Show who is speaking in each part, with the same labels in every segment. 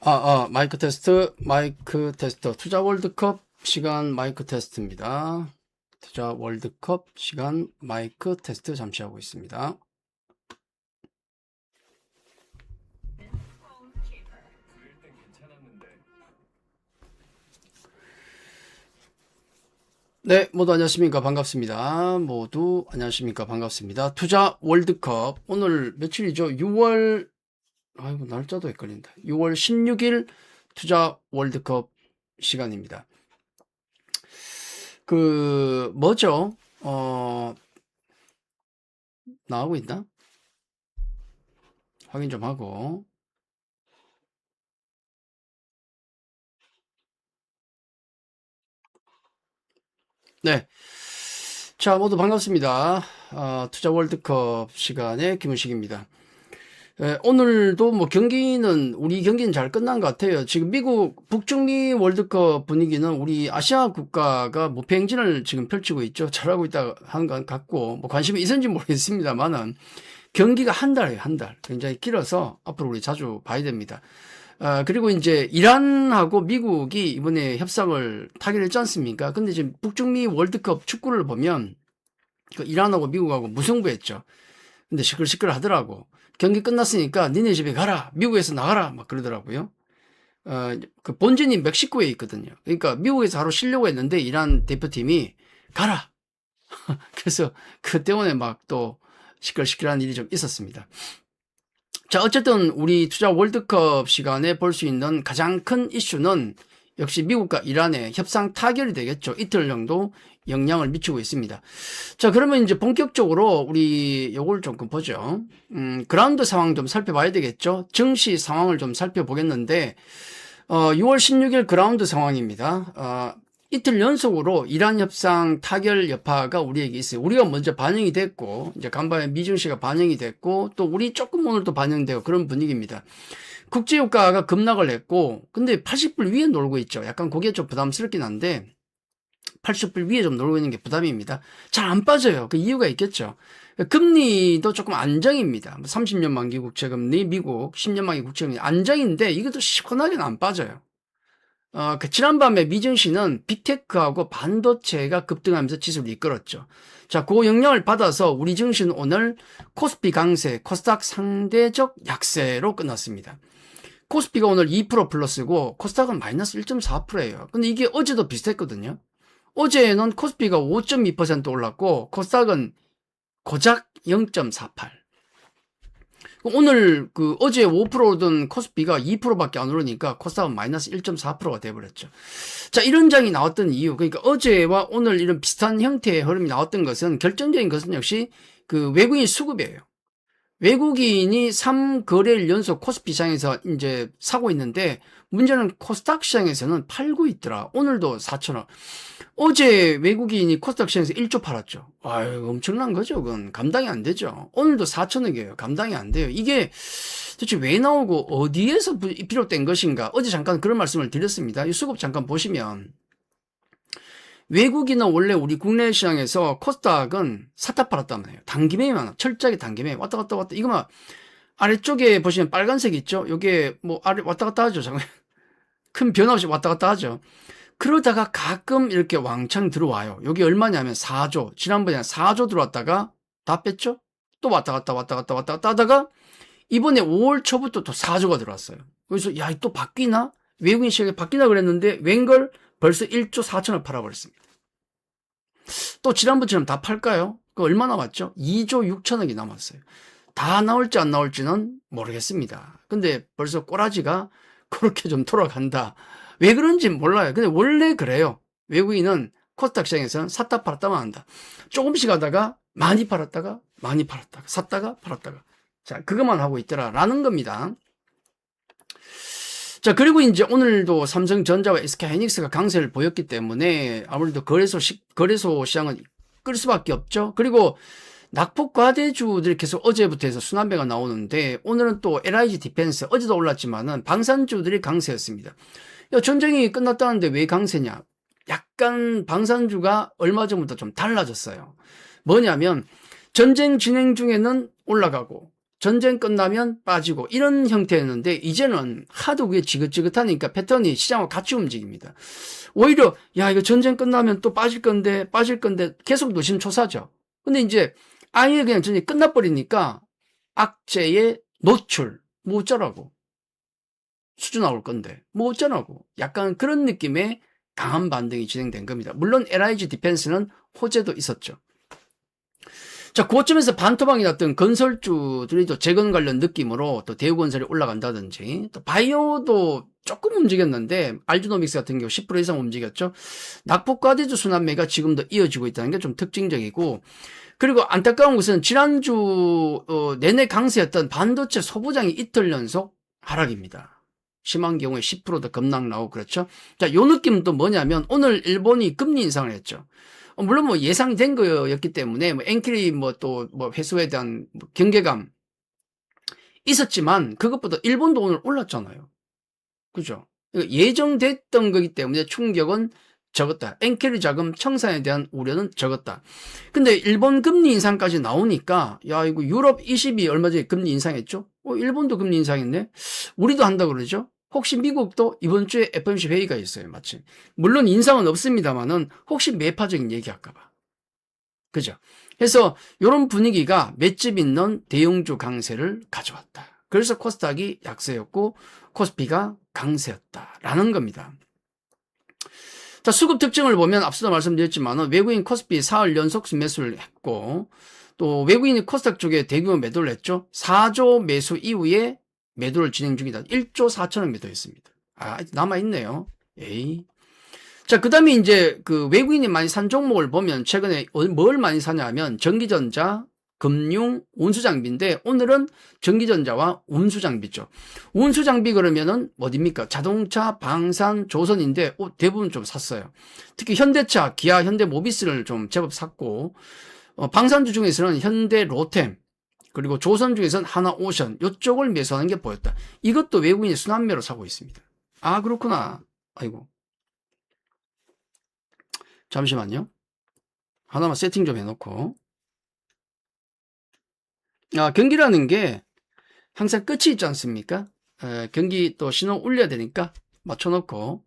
Speaker 1: 마이크 테스트, 마이크 테스트. 투자 월드컵 시간 마이크 테스트입니다. 투자 월드컵 시간 마이크 테스트 잠시 하고 있습니다. 네, 모두 안녕하십니까. 반갑습니다. 모두 안녕하십니까. 반갑습니다. 투자 월드컵. 오늘 며칠이죠? 6월, 아이고, 날짜도 헷갈린다. 6월 16일 투자 월드컵 시간입니다. 뭐죠? 나오고 있나? 확인 좀 하고. 네. 자, 모두 반갑습니다. 투자 월드컵 시간의 김은식입니다. 오늘도 뭐 우리 경기는 잘 끝난 것 같아요. 지금 미국 북중미 월드컵 분위기는 우리 아시아 국가가 무패 행진을 지금 펼치고 있죠. 잘하고 있다 하는 것 같고, 뭐 관심이 있는지 모르겠습니다만은 경기가 한 달이에요, 한 달. 굉장히 길어서 앞으로 우리 자주 봐야 됩니다. 그리고 이제 이란하고 미국이 이번에 협상을 타결했지 않습니까? 근데 지금 북중미 월드컵 축구를 보면 그 이란하고 미국하고 무승부했죠. 근데 시끌시끌 하더라고. 경기 끝났으니까 니네 집에 가라. 미국에서 나가라. 막 그러더라고요. 그 본진이 멕시코에 있거든요. 그러니까 미국에서 하루 쉬려고 했는데 이란 대표팀이 가라. 그래서 그 때문에 막 또 시끌시끌한 일이 좀 있었습니다. 자, 어쨌든 우리 투자 월드컵 시간에 볼 수 있는 가장 큰 이슈는 역시 미국과 이란의 협상 타결이 되겠죠. 이틀 정도 영향을 미치고 있습니다. 자, 그러면 이제 본격적으로 우리 요걸 조금 보죠. 그라운드 상황 좀 살펴봐야 되겠죠. 증시 상황을 좀 살펴보겠는데, 6월 16일 그라운드 상황입니다. 이틀 연속으로 이란 협상 타결 여파가 우리에게 있어요. 우리가 먼저 반영이 됐고, 이제 간밤에 미증시가 반영이 됐고, 또 우리 조금 오늘 또 반영되고 그런 분위기입니다. 국제유가가 급락을 했고, 근데 80불 위에 놀고 있죠. 약간 그게 좀 부담스럽긴 한데, 80불 위에 좀 놀고 있는 게 부담입니다. 잘 안 빠져요. 그 이유가 있겠죠. 금리도 조금 안정입니다. 30년 만기 국채금리, 미국 10년 만기 국채금리 안정인데 이것도 시원하게는 안 빠져요. 지난밤에 미증시는 빅테크하고 반도체가 급등하면서 지수를 이끌었죠. 자, 그 영향을 받아서 우리 증시는 오늘 코스피 강세, 코스닥 상대적 약세로 끝났습니다. 코스피가 오늘 2% 플러스고 코스닥은 마이너스 1.4%예요. 근데 이게 어제도 비슷했거든요. 어제는 코스피가 5.2% 올랐고 코스닥은 고작 0.48. 오늘 어제 5%던 코스피가 2%밖에 안 오르니까 코스닥은 마이너스 1.4%가 돼버렸죠. 자, 이런 장이 나왔던 이유, 그러니까 어제와 오늘 이런 비슷한 형태의 흐름이 나왔던 것은 결정적인 것은 역시 그 외국인 수급이에요. 외국인이 3거래일 연속 코스피 시장에서 이제 사고 있는데 문제는 코스닥 시장에서는 팔고 있더라. 오늘도 4,000원. 어제 외국인이 코스닥 시장에서 1조 팔았죠. 아유, 엄청난 거죠. 그건 감당이 안 되죠. 오늘도 4,000원이에요. 감당이 안 돼요. 이게 도대체 왜 나오고 어디에서 비롯된 것인가? 어제 잠깐 그런 말씀을 드렸습니다. 이 수급 잠깐 보시면 외국인은 원래 우리 국내 시장에서 코스닥은 샀다 팔았단 말이에요. 단기매만 철저하게 단기매 왔다 갔다 왔다. 이거만 아래쪽에 보시면 빨간색 있죠? 요게 뭐 아래 왔다 갔다 하죠. 잠깐 큰 변화 없이 왔다 갔다 하죠. 그러다가 가끔 이렇게 왕창 들어와요. 여기 얼마냐면 4조. 지난번에 4조 들어왔다가 다 뺐죠? 또 왔다 갔다 왔다 갔다 왔다 갔다 하다가 이번에 5월 초부터 또 4조가 들어왔어요. 그래서 야, 또 바뀌나? 외국인 시장에 바뀌나 그랬는데 웬걸 벌써 1조 4천을 팔아버렸습니다. 또 지난번처럼 다 팔까요? 그 얼마 남았죠? 2조 6천억이 남았어요. 다 나올지 안 나올지는 모르겠습니다. 근데 벌써 꼬라지가 그렇게 좀 돌아간다. 왜 그런지 몰라요. 근데 원래 그래요. 외국인은 코스닥 시장에서는 샀다 팔았다만 한다. 조금씩 하다가 많이 팔았다가 많이 팔았다가 샀다가 팔았다가 자, 그것만 하고 있더라라는 겁니다. 자, 그리고 이제 오늘도 삼성전자와 SK하이닉스가 강세를 보였기 때문에 아무래도 거래소 시장은 끌 수밖에 없죠. 그리고 낙폭과대주들이 계속 어제부터 해서 순환배가 나오는데 오늘은 또 LIG 디펜스 어제도 올랐지만은 방산주들이 강세였습니다. 야, 전쟁이 끝났다는데 왜 강세냐? 약간 방산주가 얼마 전부터 좀 달라졌어요. 뭐냐면 전쟁 진행 중에는 올라가고 전쟁 끝나면 빠지고 이런 형태였는데 이제는 하도 그게 지긋지긋하니까 패턴이 시장과 같이 움직입니다. 오히려 야 이거 전쟁 끝나면 또 빠질 건데 계속 노심초사죠. 근데 이제 아예 그냥 전쟁이 끝나버리니까 악재의 노출 뭐 어쩌라고 수주 나올 건데 뭐 어쩌라고 약간 그런 느낌의 강한 반등이 진행된 겁니다. 물론 LIG 디펜스는 호재도 있었죠. 자, 그쯤에서 반토막이 났던 건설주들이 또 재건 관련 느낌으로 또 대우건설이 올라간다든지 또 바이오도 조금 움직였는데 알주노믹스 같은 경우 10% 이상 움직였죠. 낙폭과대주 순환매가 지금도 이어지고 있다는 게 좀 특징적이고 그리고 안타까운 것은 지난주 내내 강세였던 반도체 소부장이 이틀 연속 하락입니다. 심한 경우에 10%도 급락 나오고 그렇죠. 자, 요 느낌은 또 뭐냐면 오늘 일본이 금리 인상을 했죠. 물론 뭐 예상된 거였기 때문에 뭐 엔킬이 뭐 또 뭐 회수에 대한 경계감 있었지만 그것보다 일본도 오늘 올랐잖아요. 그죠? 예정됐던 거기 때문에 충격은 적었다. 엔킬리 자금 청산에 대한 우려는 적었다. 근데 일본 금리 인상까지 나오니까 야 이거 유럽 20이 얼마 전에 금리 인상했죠? 일본도 금리 인상했네. 우리도 한다 그러죠? 혹시 미국도 이번 주에 FOMC 회의가 있어요, 마침. 물론 인상은 없습니다만은 혹시 매파적인 얘기할까봐. 그죠? 그래서 이런 분위기가 맷집 있는 대형주 강세를 가져왔다. 그래서 코스닥이 약세였고 코스피가 강세였다라는 겁니다. 자, 수급 특징을 보면 앞서도 말씀드렸지만 외국인 코스피 4월 연속 매수를 했고 또 외국인이 코스닥 쪽에 대규모 매도를 했죠. 4조 매수 이후에 매도를 진행 중이다. 1조 4천억 매도했습니다. 남아있네요. 에이. 자, 그 다음에 이제 그 외국인이 많이 산 종목을 보면 최근에 뭘 많이 사냐면 전기전자, 금융, 운수장비인데 오늘은 전기전자와 운수장비죠. 운수장비 그러면은 어딥니까? 자동차, 방산, 조선인데 대부분 좀 샀어요. 특히 현대차, 기아, 현대모비스를 좀 제법 샀고 방산주 중에서는 현대 로템 그리고 조선 중에서는 하나오션 이쪽을 매수하는 게 보였다. 이것도 외국인이 순환매로 사고 있습니다. 아 그렇구나. 아이고 잠시만요. 하나만 세팅 좀 해놓고 경기라는 게 항상 끝이 있지 않습니까? 경기 또 신호 올려야 되니까 맞춰놓고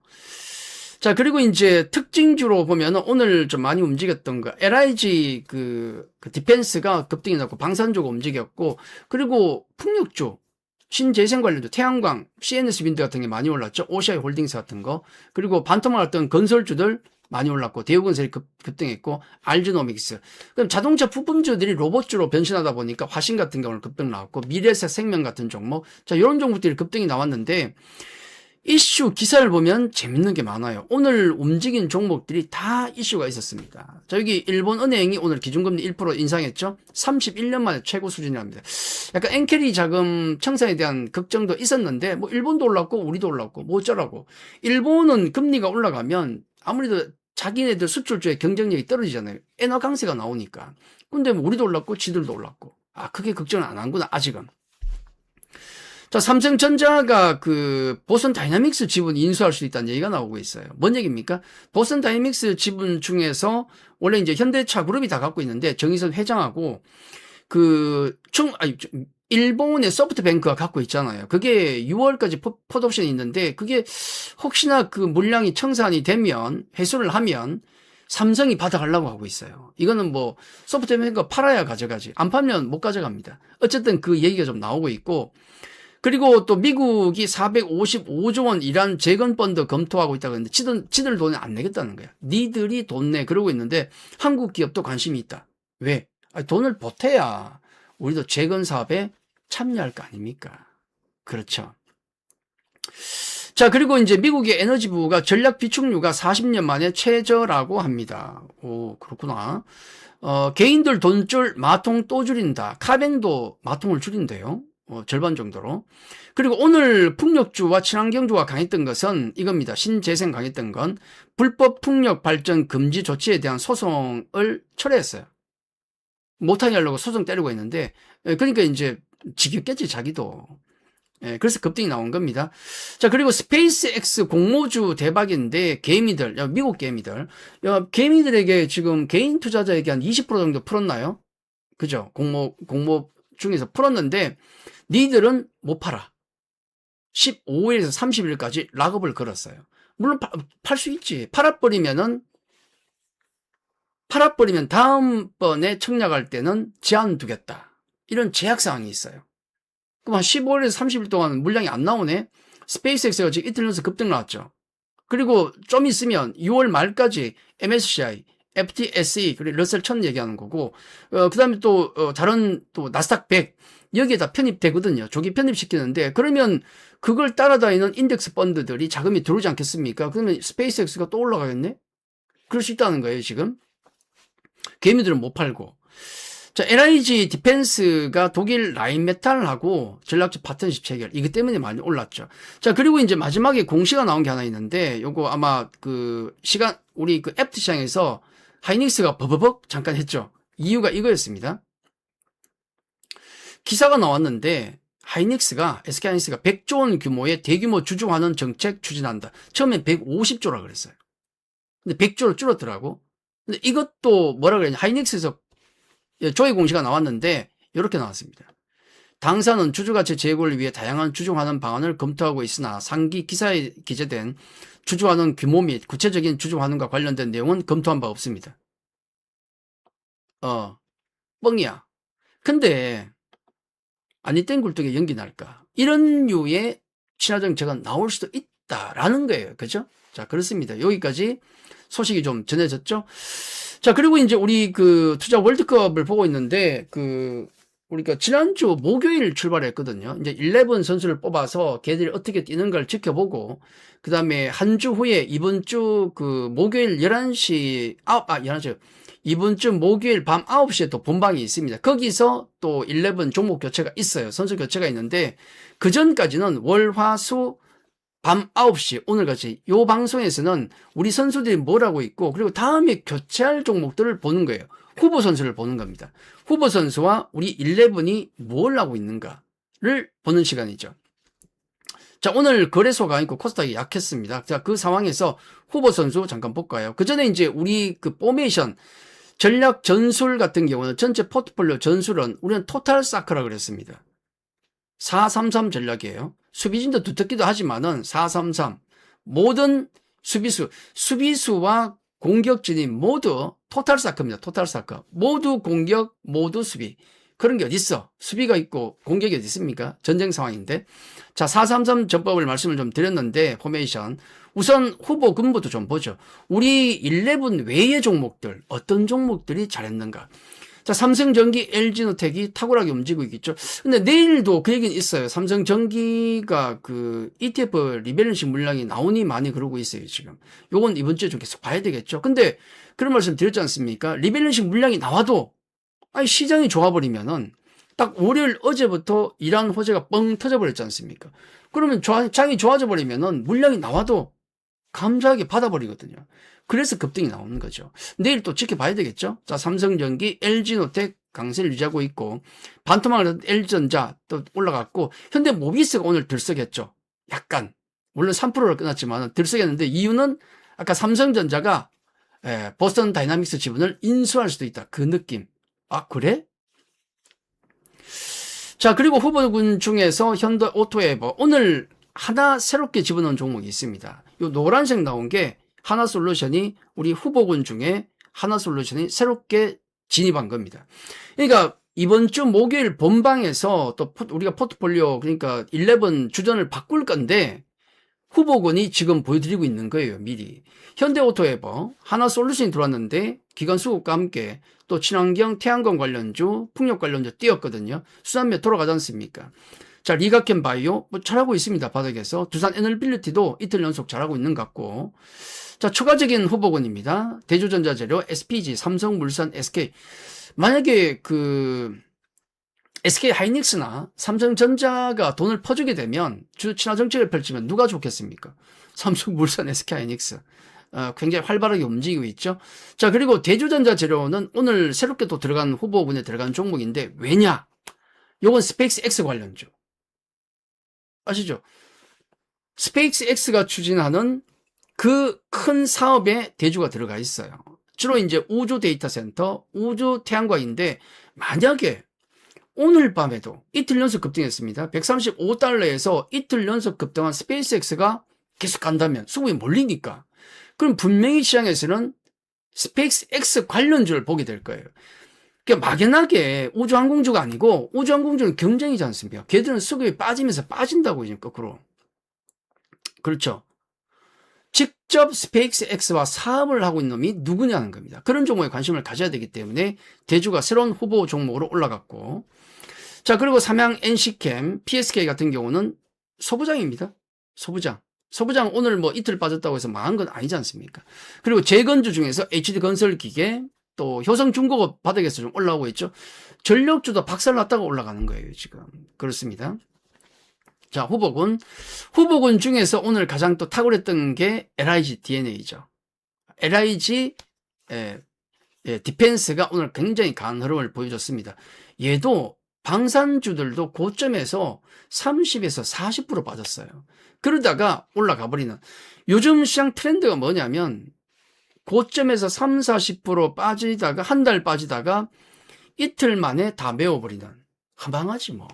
Speaker 1: 자 그리고 이제 특징주로 보면 오늘 좀 많이 움직였던 거 LIG 그 디펜스가 급등이 났고 방산주가 움직였고 그리고 풍력주 신재생 관련주 태양광 CNS 윈드 같은 게 많이 올랐죠. OCI 홀딩스 같은 거 그리고 반토막 났던 건설주들 많이 올랐고 대우건설이 급등했고 알즈노믹스 그럼 자동차 부품주들이 로봇주로 변신하다 보니까 화신 같은 경우는 급등 나왔고 미래에셋 생명 같은 종목 자 이런 종목들이 급등이 나왔는데 이슈 기사를 보면 재밌는 게 많아요. 오늘 움직인 종목들이 다 이슈가 있었습니다. 자, 여기 일본은행이 오늘 기준금리 1% 인상했죠. 31년 만에 최고 수준이랍니다. 약간 엔캐리 자금 청산에 대한 걱정도 있었는데 뭐 일본도 올랐고 우리도 올랐고 뭐 어쩌라고. 일본은 금리가 올라가면 아무래도 자기네들 수출주의 경쟁력이 떨어지잖아요. 엔화 강세가 나오니까. 근데 뭐 우리도 올랐고 지들도 올랐고. 크게 걱정을 안 한구나 아직은. 자, 삼성전자가 그 보선 다이나믹스 지분 인수할 수 있다는 얘기가 나오고 있어요. 뭔 얘기입니까? 보선 다이나믹스 지분 중에서 원래 이제 현대차 그룹이 다 갖고 있는데 정의선 회장하고 일본의 소프트뱅크가 갖고 있잖아요. 그게 6월까지 풋옵션이 있는데 그게 혹시나 그 물량이 청산이 되면 회수를 하면 삼성이 받아가려고 하고 있어요. 이거는 뭐 소프트뱅크가 팔아야 가져가지 안 팔면 못 가져갑니다. 어쨌든 그 얘기가 좀 나오고 있고 그리고 또 미국이 455조 원 이란 재건 펀드 검토하고 있다고 했는데 지들 돈을 안 내겠다는 거야. 니들이 돈 내 그러고 있는데 한국 기업도 관심이 있다. 왜? 돈을 보태야 우리도 재건 사업에 참여할 거 아닙니까? 그렇죠. 자 그리고 이제 미국의 에너지부가 전략 비축유가 40년 만에 최저라고 합니다. 오 그렇구나. 개인들 돈줄 마통 또 줄인다. 카뱅도 마통을 줄인대요. 절반 정도로. 그리고 오늘 풍력주와 친환경주가 강했던 것은 이겁니다. 신재생 강했던 건 불법 풍력 발전 금지 조치에 대한 소송을 철회했어요. 못하게 하려고 소송 때리고 있는데 그러니까 이제 지겹겠지 자기도. 그래서 급등이 나온 겁니다. 자 그리고 스페이스X 공모주 대박인데 개미들 미국 개미들 개미들에게 지금 개인 투자자에게 한 20% 정도 풀었나요? 그죠? 공모 중에서 풀었는데 니들은 못 팔아. 15일에서 30일까지 락업을 걸었어요. 물론 팔 수 있지. 팔아버리면 다음번에 청약할 때는 제한 두겠다. 이런 제약사항이 있어요. 그럼 한 15일에서 30일 동안 물량이 안 나오네? 스페이스X가 지금 이틀 연속 급등 나왔죠. 그리고 좀 있으면 6월 말까지 MSCI, FTSE, 그리고 러셀 1000 얘기하는 거고, 그 다음에 또, 다른 또 나스닥 100, 여기에 다 편입되거든요. 조기 편입시키는데, 그러면 그걸 따라다니는 인덱스 펀드들이 자금이 들어오지 않겠습니까? 그러면 스페이스X가 또 올라가겠네? 그럴 수 있다는 거예요, 지금. 개미들은 못 팔고. 자, LIG 디펜스가 독일 라인메탈하고 전략적 파트너십 체결. 이것 때문에 많이 올랐죠. 자, 그리고 이제 마지막에 공시가 나온 게 하나 있는데, 요거 아마 우리 그 애프터 시장에서 하이닉스가 버버벅 잠깐 했죠. 이유가 이거였습니다. 기사가 나왔는데, SK하이닉스가 100조 원 규모의 대규모 주주환원 정책 추진한다. 처음엔 150조라 그랬어요. 근데 100조로 줄었더라고. 근데 이것도 뭐라 그랬냐. 하이닉스에서 조회 공시가 나왔는데 이렇게 나왔습니다. 당사는 주주가치 제고를 위해 다양한 주주환원 방안을 검토하고 있으나 상기 기사에 기재된 주주환원 규모 및 구체적인 주주환원과 관련된 내용은 검토한 바 없습니다. 뻥이야. 근데 아니 땡 굴뚝에 연기 날까? 이런 류의 친화정책은 나올 수도 있다라는 거예요. 그죠? 자, 그렇습니다. 여기까지 소식이 좀 전해졌죠? 자, 그리고 이제 우리 그 투자 월드컵을 보고 있는데, 우리가 지난주 목요일 출발했거든요. 이제 11 선수를 뽑아서 걔들이 어떻게 뛰는가를 지켜보고, 그 다음에 한 주 후에 이번 주 목요일 11시, 이번 주 목요일 밤 9시에 또 본방이 있습니다. 거기서 또 11 종목 교체가 있어요. 선수 교체가 있는데, 그 전까지는 월, 화, 수, 밤 9시 오늘같이 요 방송에서는 우리 선수들이 뭘 하고 있고 그리고 다음에 교체할 종목들을 보는 거예요. 후보 선수를 보는 겁니다. 후보 선수와 우리 11이 뭘 하고 있는가를 보는 시간이죠. 자, 오늘 거래소가 있고 코스닥이 약했습니다. 자, 그 상황에서 후보 선수 잠깐 볼까요? 그 전에 이제 우리 그 포메이션 전략 전술 같은 경우는 전체 포트폴리오 전술은 우리는 토탈 사크라 그랬습니다. 433 전략이에요. 수비진도 두텁기도 하지만은 433 모든 수비수와 공격진이 모두 토탈 사크입니다. 토탈 사크. 모두 공격, 모두 수비. 그런 게 어디 있어? 수비가 있고 공격이 어디 있습니까? 전쟁 상황인데. 자, 433 전법을 말씀을 좀 드렸는데 포메이션. 우선 후보 근부터 좀 보죠. 우리 11 외의 종목들 어떤 종목들이 잘했는가? 자, 삼성전기, LG노텍이 탁월하게 움직이고 있겠죠. 근데 내일도 그 얘기는 있어요. 삼성전기가 ETF 리밸런싱 물량이 나오니 많이 그러고 있어요, 지금. 요건 이번 주에 좀 계속 봐야 되겠죠. 근데 그런 말씀 드렸지 않습니까? 리밸런싱 물량이 나와도, 시장이 좋아버리면은 딱 월요일 어제부터 이란 호재가 뻥 터져버렸지 않습니까? 그러면 장이 좋아져 버리면은 물량이 나와도 감사하게 받아버리거든요. 그래서 급등이 나오는 거죠. 내일 또 지켜봐야 되겠죠. 자, 삼성전기, LG노텍 강세를 유지하고 있고 반토막을 LG전자 또 올라갔고 현대모비스가 오늘 들썩했죠. 약간 물론 3%로 끝났지만 들썩했는데 이유는 아까 삼성전자가 보스턴 다이나믹스 지분을 인수할 수도 있다. 그 느낌. 아, 그래? 자, 그리고 후보군 중에서 현대오토에버 오늘 하나 새롭게 집어넣은 종목이 있습니다. 요 노란색 나온 게 하나솔루션이 우리 후보군 중에 하나솔루션이 새롭게 진입한 겁니다. 그러니까 이번 주 목요일 본방에서 또 우리가 포트폴리오 그러니까 11 주전을 바꿀 건데 후보군이 지금 보여드리고 있는 거예요. 미리. 현대오토에버 하나솔루션이 들어왔는데 기관 수급과 함께 또 친환경 태양광 관련주 풍력 관련주 뛰었거든요. 수산매 돌아가지 않습니까? 자, 리가켄 바이오 잘하고 있습니다. 바닥에서 두산 에너빌리티도 이틀 연속 잘하고 있는 것 같고. 자, 추가적인 후보군입니다. 대주전자재료, SPG, 삼성물산, SK. 만약에 SK 하이닉스나 삼성전자가 돈을 퍼주게 되면 친화 정책을 펼치면 누가 좋겠습니까? 삼성물산, SK 하이닉스. 굉장히 활발하게 움직이고 있죠. 자, 그리고 대주전자재료는 오늘 새롭게 또 들어간 후보군에 들어간 종목인데 왜냐? 요건 스페이스X 관련주. 아시죠? 스페이스X가 추진하는 그 큰 사업에 대주가 들어가 있어요. 주로 이제 우주 데이터 센터, 우주 태양광인데 만약에 오늘 밤에도 이틀 연속 급등했습니다. 135달러에서 이틀 연속 급등한 스페이스X가 계속 간다면 수급이 몰리니까 그럼 분명히 시장에서는 스페이스X 관련주를 보게 될 거예요. 그러니까 막연하게 우주항공주가 아니고 우주항공주는 경쟁이지 않습니까? 걔들은 수급이 빠지면서 빠진다고 이제 거꾸로. 그렇죠. 직접 스페이스X와 사업을 하고 있는 놈이 누구냐는 겁니다. 그런 종목에 관심을 가져야 되기 때문에 대주가 새로운 후보 종목으로 올라갔고, 자, 그리고 삼양 NC캠, PSK 같은 경우는 소부장입니다. 소부장 오늘 뭐 이틀 빠졌다고 해서 망한 건 아니지 않습니까? 그리고 재건주 중에서 HD건설기계, 또 효성중공업 바닥에서 좀 올라오고 있죠. 전력주도 박살났다가 올라가는 거예요, 지금. 그렇습니다. 자, 후보군 중에서 오늘 가장 또 탁월했던 게 LIG DNA죠. LIG 디펜스가 오늘 굉장히 강한 흐름을 보여줬습니다. 얘도 방산주들도 고점에서 30에서 40% 빠졌어요. 그러다가 올라가 버리는. 요즘 시장 트렌드가 뭐냐면 고점에서 3, 40% 빠지다가 한 달 빠지다가 이틀 만에 다 메워버리는. 허망하지 뭐.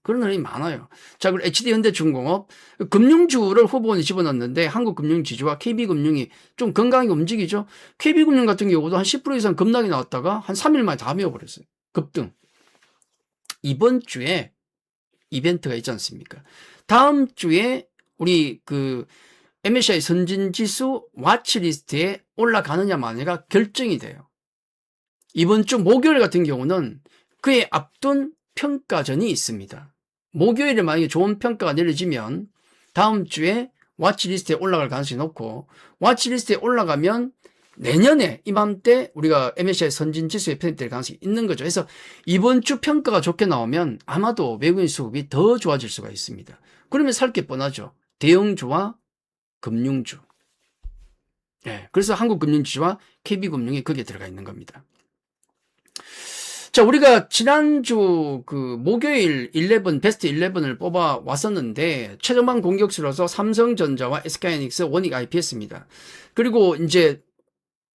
Speaker 1: 그런 흐름이 많아요. 자, 그리고 HD현대중공업, 금융주를 후보원이 집어넣었는데 한국금융지주와 KB금융이 좀 건강하게 움직이죠. KB금융 같은 경우도 한 10% 이상 급락이 나왔다가 한 3일 만에 다 메워버렸어요. 급등. 이번 주에 이벤트가 있지 않습니까? 다음 주에 우리 MSCI 선진지수 와치리스트에 올라가느냐 마느냐가 결정이 돼요. 이번 주 목요일 같은 경우는 그에 앞둔 평가전이 있습니다. 목요일에 만약에 좋은 평가가 내려지면 다음 주에 와치리스트에 올라갈 가능성이 높고, 와치리스트에 올라가면 내년에 이맘때 우리가 MSCI 선진지수에 편입될 가능성이 있는 거죠. 그래서 이번 주 평가가 좋게 나오면 아마도 외국인 수급이 더 좋아질 수가 있습니다. 그러면 살 게 뻔하죠. 대형주와 금융주. 네, 그래서 한국금융지주와 KB금융이 거기에 들어가 있는 겁니다. 자, 우리가 지난주 목요일 베스트 11을 뽑아 왔었는데 최전방 공격수로서 삼성전자와 SK하이닉스, 원익 IPS입니다. 그리고 이제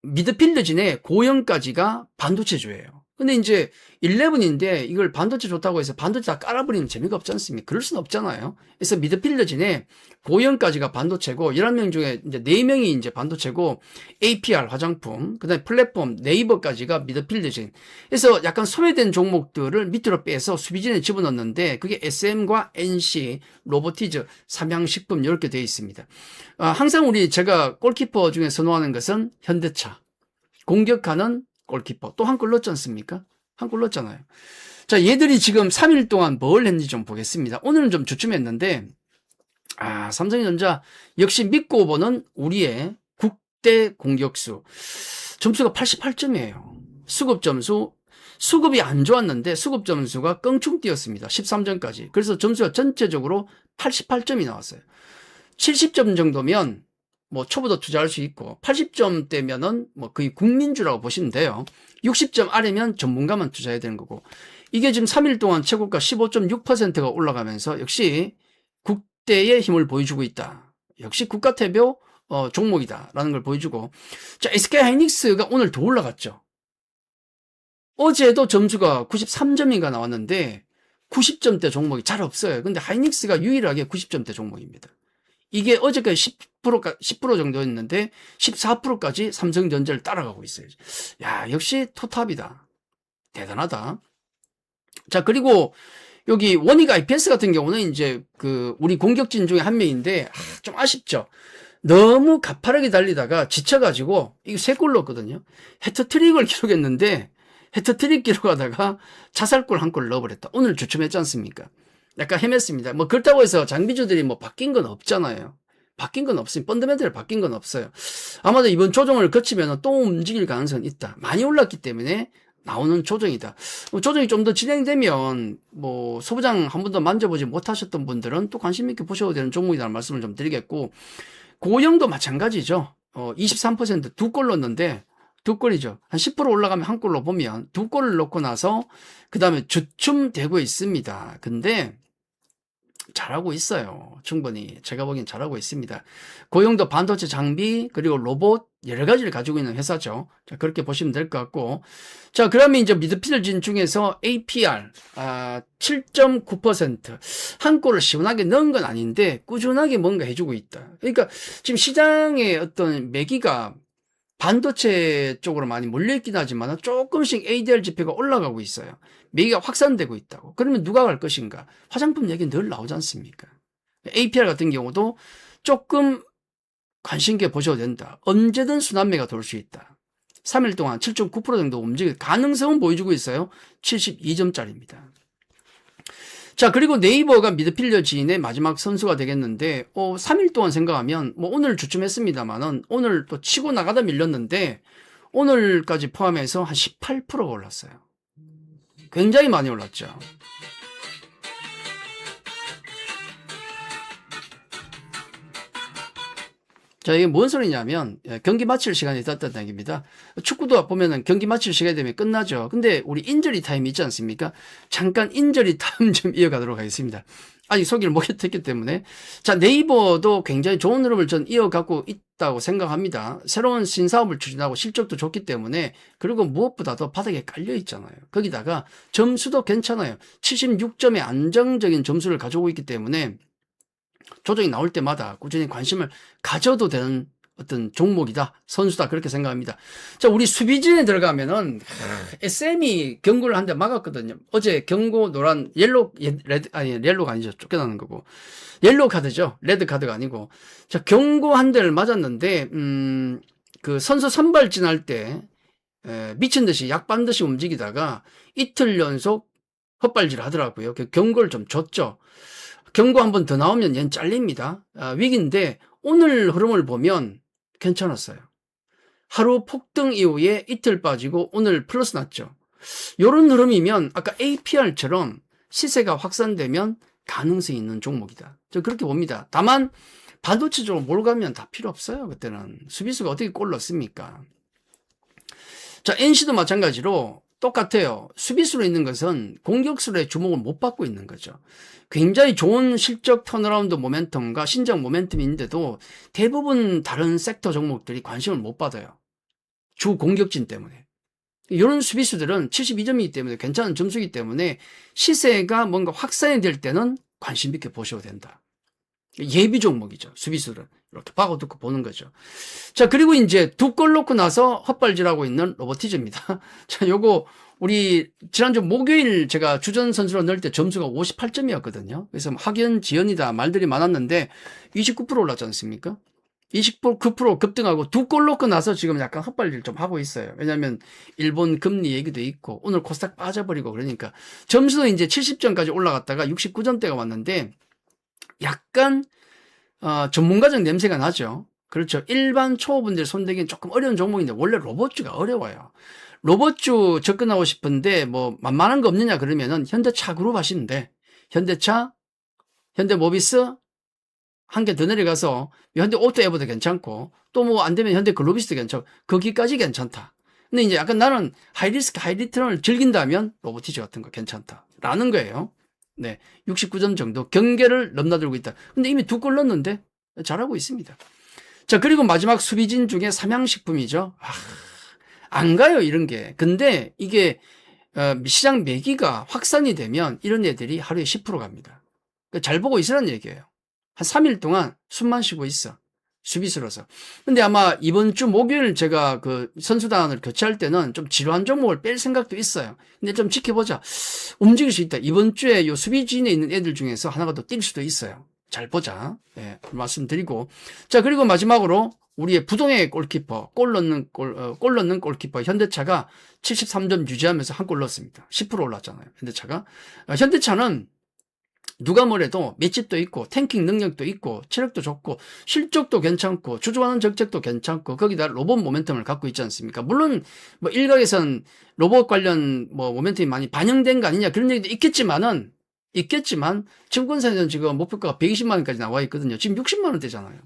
Speaker 1: 미드필더진의 고영까지가 반도체주예요. 근데 이제 11인데 이걸 반도체 좋다고 해서 반도체 다 깔아버리면 재미가 없지 않습니까? 그럴 수는 없잖아요. 그래서 미드필더진의 고영까지가 반도체고 11명 중에 이제 4명이 이제 반도체고 APR 화장품, 그다음에 플랫폼 네이버까지가 미드필더진. 그래서 약간 소외된 종목들을 밑으로 빼서 수비진에 집어넣었는데 그게 SM과 NC, 로보티즈, 삼양식품 이렇게 되어 있습니다. 항상 제가 골키퍼 중에 선호하는 것은 현대차. 공격하는 골키퍼. 또 한 골 넣었지 않습니까? 한 골 넣었잖아요. 자, 얘들이 지금 3일 동안 뭘 했는지 좀 보겠습니다. 오늘은 좀 주춤했는데, 삼성전자 역시 믿고 보는 우리의 국대 공격수. 점수가 88점이에요. 수급 점수, 수급이 안 좋았는데 수급 점수가 껑충 뛰었습니다. 13점까지. 그래서 점수가 전체적으로 88점이 나왔어요. 70점 정도면 뭐 초보도 투자할 수 있고 80점대면은 뭐 거의 국민주라고 보시면 돼요. 60점 아래면 전문가만 투자해야 되는 거고, 이게 지금 3일 동안 최고가 15.6%가 올라가면서 역시 국대의 힘을 보여주고 있다. 역시 국가대표 종목이다라는 걸 보여주고, 자, SK하이닉스가 오늘 더 올라갔죠. 어제도 점수가 93점인가 나왔는데 90점대 종목이 잘 없어요. 근데 하이닉스가 유일하게 90점대 종목입니다. 이게 어제까지 10% 정도였는데 14%까지 삼성전자를 따라가고 있어요. 야, 역시 토탑이다. 대단하다. 자, 그리고 여기 원익 IPS 같은 경우는 이제 우리 공격진 중에 한 명인데 좀 아쉽죠. 너무 가파르게 달리다가 지쳐가지고 이거 3골 넣었거든요. 해트트릭을 기록했는데 해트트릭 기록하다가 자살골 1골 넣어버렸다. 오늘 주춤했지 않습니까? 약간 헤맸습니다. 뭐 그렇다고 해서 장비주들이 뭐 바뀐 건 없잖아요. 바뀐 건 없으니 펀더멘털 바뀐 건 없어요. 아마도 이번 조정을 거치면 또 움직일 가능성은 있다. 많이 올랐기 때문에 나오는 조정이다. 조정이 좀 더 진행되면 뭐 소부장 한 번도 만져보지 못하셨던 분들은 또 관심 있게 보셔도 되는 종목이라는 말씀을 좀 드리겠고, 고영도 마찬가지죠. 23% 2골 넣었는데 2골이죠. 한 10% 올라가면 1골로 보면 2골을 넣고 나서 그 다음에 주춤되고 있습니다. 근데 잘하고 있어요. 충분히 제가 보기엔 잘하고 있습니다. 고용도 반도체 장비 그리고 로봇 여러 가지를 가지고 있는 회사죠. 자, 그렇게 보시면 될 것 같고, 자, 그러면 이제 미드필진 중에서 APR 7.9% 한 골을 시원하게 넣은 건 아닌데 꾸준하게 뭔가 해주고 있다. 그러니까 지금 시장의 어떤 매기가 반도체 쪽으로 많이 몰려있긴 하지만 조금씩 ADR 지표가 올라가고 있어요. 매기가 확산되고 있다고. 그러면 누가 갈 것인가? 화장품 얘기 늘 나오지 않습니까? APR 같은 경우도 조금 관심 있게 보셔도 된다. 언제든 순환매가 돌 수 있다. 3일 동안 7.9% 정도 움직일 가능성은 보여주고 있어요. 72점짜리입니다. 자, 그리고 네이버가 미드필더 지인의 마지막 선수가 되겠는데 3일 동안 생각하면 뭐 오늘 주춤했습니다만은 오늘 또 치고 나가다 밀렸는데 오늘까지 포함해서 한 18%가 올랐어요. 굉장히 많이 올랐죠. 자, 이게 뭔 소리냐면 경기 마칠 시간이 됐다는 얘기입니다. 축구도 보면은 경기 마칠 시간이 되면 끝나죠. 근데 우리 인저리 타임이 있지 않습니까? 잠깐 인저리 타임 좀 이어가도록 하겠습니다. 아직 소개를 못했기 때문에. 자, 네이버도 굉장히 좋은 흐름을 전 이어가고 있다고 생각합니다. 새로운 신사업을 추진하고 실적도 좋기 때문에, 그리고 무엇보다도 바닥에 깔려 있잖아요. 거기다가 점수도 괜찮아요. 76점의 안정적인 점수를 가지고 있기 때문에 조정이 나올 때마다 꾸준히 관심을 가져도 되는 어떤 종목이다, 선수다, 그렇게 생각합니다. 자, 우리 수비진에 들어가면은 SM이 경고를 한 대 막았거든요. 어제 경고 노란 옐로가 아니죠. 쫓겨나는 거고 옐로 카드죠. 레드 카드가 아니고. 자, 경고 한 대를 맞았는데 그 선수 선발진 할 때 미친 듯이 약반 듯이 움직이다가 이틀 연속 헛발질을 하더라고요. 그 경고를 좀 줬죠. 경고 한 번 더 나오면 얘는 잘립니다. 위기인데 오늘 흐름을 보면 괜찮았어요. 하루 폭등 이후에 이틀 빠지고 오늘 플러스 났죠. 이런 흐름이면 아까 APR처럼 시세가 확산되면 가능성이 있는 종목이다. 저 그렇게 봅니다. 다만 반도체 쪽으로 몰가면 다 필요 없어요. 그때는 수비수가 어떻게 골 넣습니까? 자, NC도 마찬가지로 똑같아요. 수비수로 있는 것은 공격수로의 주목을 못 받고 있는 거죠. 굉장히 좋은 실적 턴어라운드 모멘텀과 신장 모멘텀이 있는데도 대부분 다른 섹터 종목들이 관심을 못 받아요. 주 공격진 때문에. 이런 수비수들은 72점이기 때문에 괜찮은 점수이기 때문에 시세가 뭔가 확산이 될 때는 관심 있게 보셔도 된다. 예비 종목이죠. 수비수는 이렇게 파고듣고 보는 거죠. 자, 그리고 이제 두 골 넣고 나서 헛발질하고 있는 로보티즈입니다. 자, 요거 우리 지난주 목요일 제가 주전 선수로 넣을 때 점수가 58점이었거든요. 그래서 학연 지연이다 말들이 많았는데 29% 올랐지 않습니까? 29% 급등하고 두 골 넣고 나서 지금 약간 헛발질 좀 하고 있어요. 왜냐하면 일본 금리 얘기도 있고 오늘 코스닥 빠져버리고 그러니까 점수도 이제 70점까지 올라갔다가 69점대가 왔는데 약간 전문가적 냄새가 나죠. 그렇죠. 일반 초보분들 손대기는 조금 어려운 종목인데 원래 로봇주가 어려워요. 로봇주 접근하고 싶은데 뭐 만만한 거 없느냐 그러면은 현대차 그룹 하시는데 현대차, 현대모비스 한 개 더 내려가서 현대오토에버도 괜찮고 또 뭐 안 되면 현대글로비스도 괜찮고 거기까지 괜찮다. 근데 이제 약간 나는 하이리스크 하이리턴을 즐긴다면 로보티즈 같은 거 괜찮다 라는 거예요. 네, 69점 정도 경계를 넘나들고 있다. 근데 이미 두 골 넣었는데 잘하고 있습니다. 자, 그리고 마지막 수비진 중에 삼양식품이죠. 안 가요, 이런 게. 근데 이게 시장 매기가 확산이 되면 이런 애들이 하루에 10% 갑니다. 잘 보고 있으라는 얘기예요. 한 3일 동안 숨만 쉬고 있어. 수비수로서. 근데 아마 이번 주 목요일 제가 그 선수단을 교체할 때는 좀 지루한 종목을 뺄 생각도 있어요. 근데 좀 지켜보자. 움직일 수 있다. 이번 주에 요 수비진에 있는 애들 중에서 하나가 더 뛸 수도 있어요. 잘 보자. 네, 말씀드리고. 자, 그리고 마지막으로 우리의 부동의 골키퍼, 골 넣는 골키퍼 현대차가 73점 유지하면서 한 골 넣었습니다. 10% 올랐잖아요. 현대차가. 현대차는 누가 뭐래도 맷집도 있고 탱킹 능력도 있고 체력도 좋고 실적도 괜찮고 주주하는 정책도 괜찮고 거기다 로봇 모멘텀을 갖고 있지 않습니까? 물론 뭐 일각에선 로봇 관련 뭐 모멘텀이 많이 반영된 거 아니냐 그런 얘기도 있겠지만 증권사에서는 지금 목표가가 120만 원까지 나와 있거든요. 지금 60만 원대잖아요.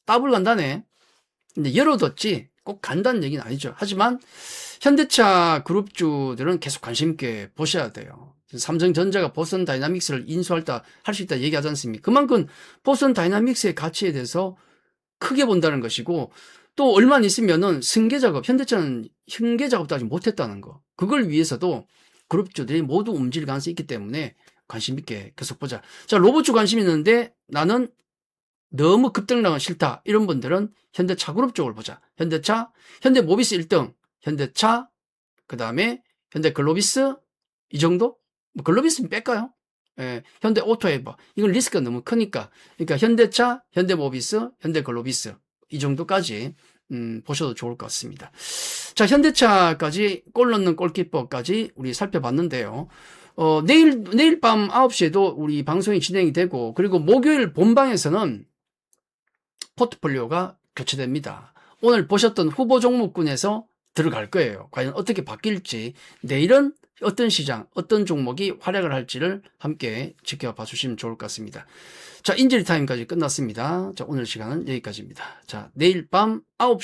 Speaker 1: 더블 간다네. 근데 열어뒀지 꼭 간다는 얘기는 아니죠. 하지만 현대차 그룹주들은 계속 관심 있게 보셔야 돼요. 삼성전자가 보선 다이나믹스를 인수할 수 있다 얘기하지 않습니까? 그만큼 보선 다이나믹스의 가치에 대해서 크게 본다는 것이고, 또 얼마 안 있으면은 승계 작업, 현대차는 승계 작업도 아직 못했다는 거. 그걸 위해서도 그룹주들이 모두 움직일 가능성이 있기 때문에 관심 있게 계속 보자. 자, 로봇주 관심 있는데 나는 너무 급등락은 싫다. 이런 분들은 현대차 그룹 쪽을 보자. 현대차, 현대모비스 1등, 현대차, 그 다음에 현대글로비스, 이 정도? 뭐 글로비스는 뺄까요? 예, 현대오토에버. 이건 리스크가 너무 크니까. 그러니까 현대차, 현대모비스, 현대글로비스. 이 정도까지 보셔도 좋을 것 같습니다. 자, 현대차까지 골 넣는 골키퍼까지 우리 살펴봤는데요. 내일 밤 9시에도 우리 방송이 진행이 되고, 그리고 목요일 본방에서는 포트폴리오가 교체됩니다. 오늘 보셨던 후보 종목군에서 들어갈 거예요. 과연 어떻게 바뀔지, 내일은 어떤 시장, 어떤 종목이 활약을 할지를 함께 지켜봐 주시면 좋을 것 같습니다. 자, 인저리 타임까지 끝났습니다. 자, 오늘 시간은 여기까지입니다. 자, 내일 밤 9시